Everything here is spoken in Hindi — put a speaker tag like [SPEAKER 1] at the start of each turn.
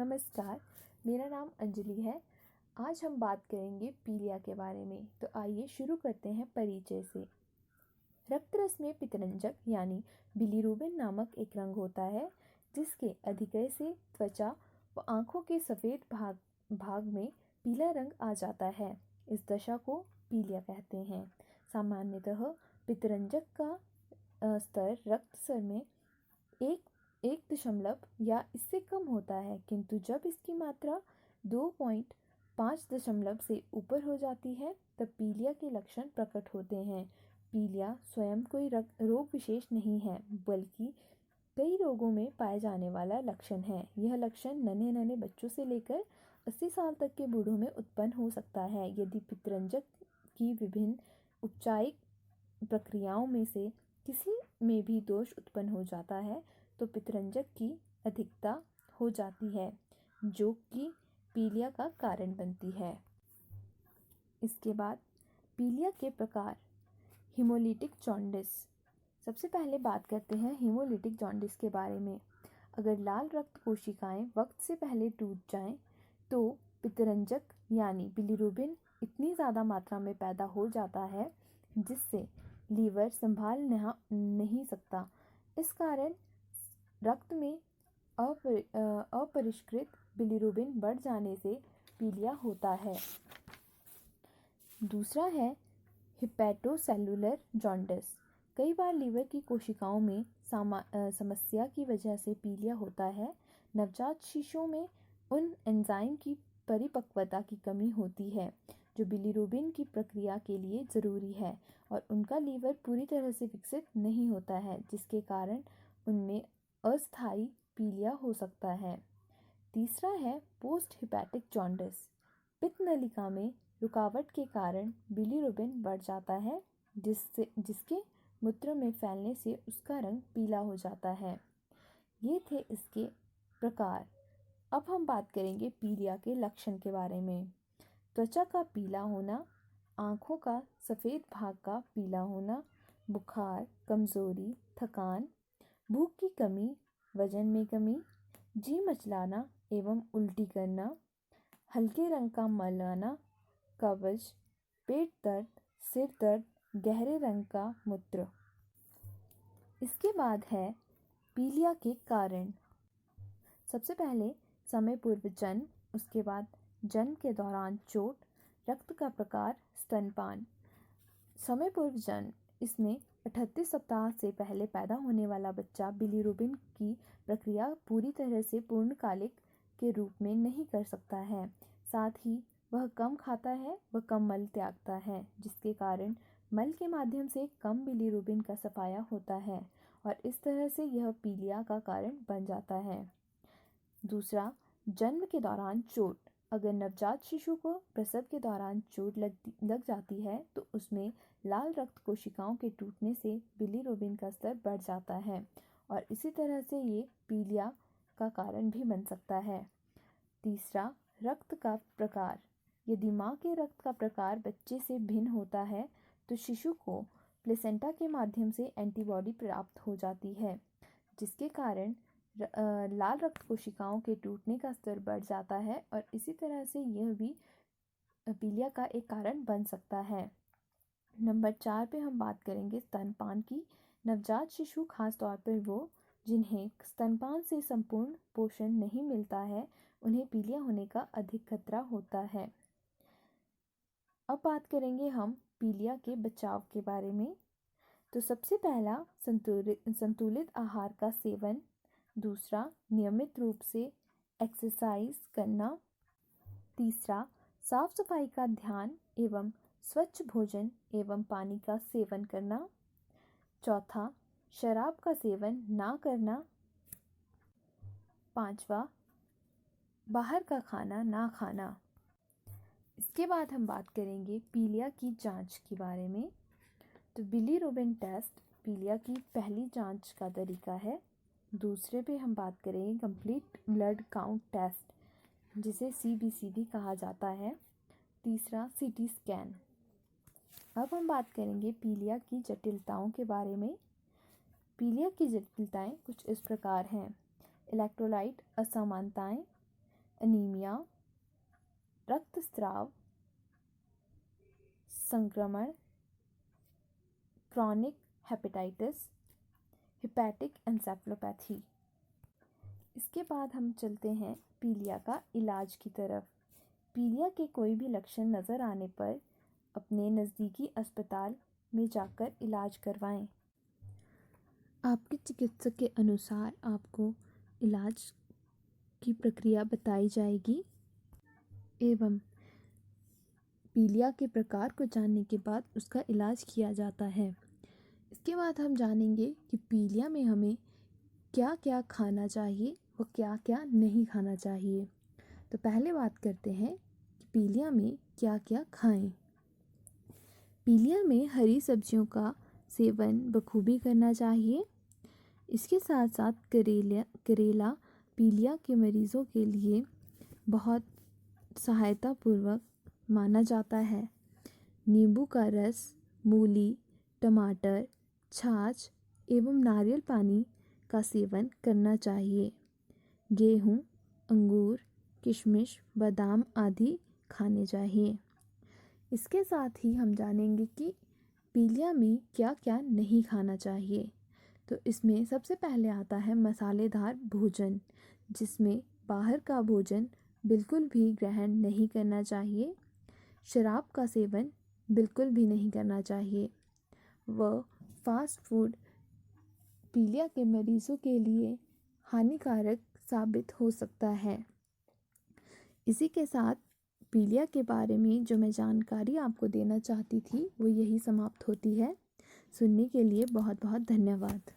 [SPEAKER 1] नमस्कार, मेरा नाम अंजलि है। आज हम बात करेंगे पीलिया के बारे में। तो आइए शुरू करते हैं परिचय से। रक्त रस में पितरंजक यानी बिलीरुबिन नामक एक रंग होता है, जिसके अधिकय से त्वचा व आँखों के सफ़ेद भाग में पीला रंग आ जाता है। इस दशा को पीलिया कहते हैं। सामान्यतः पितरंजक का स्तर रक्त स्तर में 1 या इससे कम होता है, किंतु जब इसकी मात्रा 2.5 से ऊपर हो जाती है तब पीलिया के लक्षण प्रकट होते हैं। पीलिया स्वयं कोई रोग विशेष नहीं है, बल्कि कई रोगों में पाए जाने वाला लक्षण है। यह लक्षण नन्हे नन्हे बच्चों से लेकर 80 साल तक के बूढ़ों में उत्पन्न हो सकता है। यदि पितरंजक की विभिन्न उपचारिक प्रक्रियाओं में से किसी में भी दोष उत्पन्न हो जाता है तो पितरंजक की अधिकता हो जाती है, जो कि पीलिया का कारण बनती है। इसके बाद पीलिया के प्रकार। Haemolytic jaundice. सबसे पहले बात करते हैं हीमोलिटिक जॉन्डिस के बारे में। अगर लाल रक्त कोशिकाएं वक्त से पहले टूट जाएं तो पितरंजक यानी बिलीरुबिन इतनी ज़्यादा मात्रा में पैदा हो जाता है जिससे लीवर संभाल नहीं सकता। इस कारण रक्त में अपरिष्कृत बिलीरुबिन बढ़ जाने से पीलिया होता है। दूसरा है हिपैटोसेलुलर जॉन्डिस। कई बार लीवर की कोशिकाओं में समस्या की वजह से पीलिया होता है। नवजात शिशुओं में उन एंजाइम की परिपक्वता की कमी होती है जो बिलीरुबिन की प्रक्रिया के लिए ज़रूरी है, और उनका लीवर पूरी तरह से विकसित नहीं होता है, जिसके कारण उनमें अस्थायी पीलिया हो सकता है। तीसरा है पोस्ट हिपैटिक जॉन्डिस। पित्त नलिका में रुकावट के कारण बिलीरुबिन बढ़ जाता है, जिसके मूत्र में फैलने से उसका रंग पीला हो जाता है। ये थे इसके प्रकार। अब हम बात करेंगे पीलिया के लक्षण के बारे में। त्वचा का पीला होना, आँखों का सफ़ेद भाग का पीला होना, बुखार, कमज़ोरी, थकान, भूख की कमी, वजन में कमी, जी मचलाना एवं उल्टी करना, हल्के रंग का मल आना, कब्ज, पेट दर्द, सिर दर्द, गहरे रंग का मूत्र। इसके बाद है पीलिया के कारण। सबसे पहले समय पूर्व जन्म, उसके बाद जन्म के दौरान चोट, रक्त का प्रकार, स्तनपान। समय पूर्व जन्म, इसमें 38 सप्ताह से पहले पैदा होने वाला बच्चा बिलीरुबिन की प्रक्रिया पूरी तरह से पूर्णकालिक के रूप में नहीं कर सकता है। साथ ही वह कम खाता है व कम मल त्यागता है, जिसके कारण मल के माध्यम से कम बिलीरुबिन का सफाया होता है, और इस तरह से यह पीलिया का कारण बन जाता है। दूसरा, जन्म के दौरान चोट। अगर नवजात शिशु को प्रसव के दौरान चोट लग जाती है तो उसमें लाल रक्त कोशिकाओं के टूटने से बिलीरुबिन का स्तर बढ़ जाता है, और इसी तरह से ये पीलिया का कारण भी बन सकता है। तीसरा, रक्त का प्रकार। यदि माँ के रक्त का प्रकार बच्चे से भिन्न होता है तो शिशु को प्लेसेंटा के माध्यम से एंटीबॉडी प्राप्त हो जाती है, जिसके कारण लाल रक्त कोशिकाओं के टूटने का स्तर बढ़ जाता है, और इसी तरह से यह भी पीलिया का एक कारण बन सकता है। नंबर 4 पे हम बात करेंगे स्तनपान की। नवजात शिशु, खास तौर पर वो जिन्हें स्तनपान से संपूर्ण पोषण नहीं मिलता है, उन्हें पीलिया होने का अधिक खतरा होता है। अब बात करेंगे हम पीलिया के बचाव के बारे में। तो सबसे पहला, संतुलित आहार का सेवन। दूसरा, नियमित रूप से एक्सरसाइज करना। तीसरा, साफ सफाई का ध्यान एवं स्वच्छ भोजन एवं पानी का सेवन करना। चौथा, शराब का सेवन ना करना। पांचवा, बाहर का खाना ना खाना। इसके बाद हम बात करेंगे पीलिया की जांच के बारे में। तो बिलीरुबिन टेस्ट पीलिया की पहली जांच का तरीका है। दूसरे पे हम बात करेंगे कंप्लीट ब्लड काउंट टेस्ट, जिसे CBC भी कहा जाता है। तीसरा, CT स्कैन। अब हम बात करेंगे पीलिया की जटिलताओं के बारे में। पीलिया की जटिलताएं कुछ इस प्रकार हैं। इलेक्ट्रोलाइट असमानताएं, अनीमिया, रक्तस्राव, संक्रमण, क्रॉनिक हेपेटाइटिस, हेपेटिक एन्सेफेलोपैथी। इसके बाद हम चलते हैं पीलिया का इलाज की तरफ। पीलिया के कोई भी लक्षण नज़र आने पर अपने नज़दीकी अस्पताल में जाकर इलाज करवाएं। आपके चिकित्सक के अनुसार आपको इलाज की प्रक्रिया बताई जाएगी एवं पीलिया के प्रकार को जानने के बाद उसका इलाज किया जाता है। इसके बाद हम जानेंगे कि पीलिया में हमें क्या क्या खाना चाहिए व क्या क्या नहीं खाना चाहिए। तो पहले बात करते हैं कि पीलिया में क्या क्या खाएं। पीलिया में हरी सब्जियों का सेवन बखूबी करना चाहिए। इसके साथ साथ करेला पीलिया के मरीज़ों के लिए बहुत सहायतापूर्वक माना जाता है। नींबू का रस, मूली, टमाटर, छाछ एवं नारियल पानी का सेवन करना चाहिए। गेहूँ, अंगूर, किशमिश, बादाम आदि खाने चाहिए। इसके साथ ही हम जानेंगे कि पीलिया में क्या क्या नहीं खाना चाहिए। तो इसमें सबसे पहले आता है मसालेदार भोजन, जिसमें बाहर का भोजन बिल्कुल भी ग्रहण नहीं करना चाहिए। शराब का सेवन बिल्कुल भी नहीं करना चाहिए व फास्ट फूड पीलिया के मरीज़ों के लिए हानिकारक साबित हो सकता है। इसी के साथ पीलिया के बारे में जो मैं जानकारी आपको देना चाहती थी वो यही समाप्त होती है। सुनने के लिए बहुत बहुत धन्यवाद।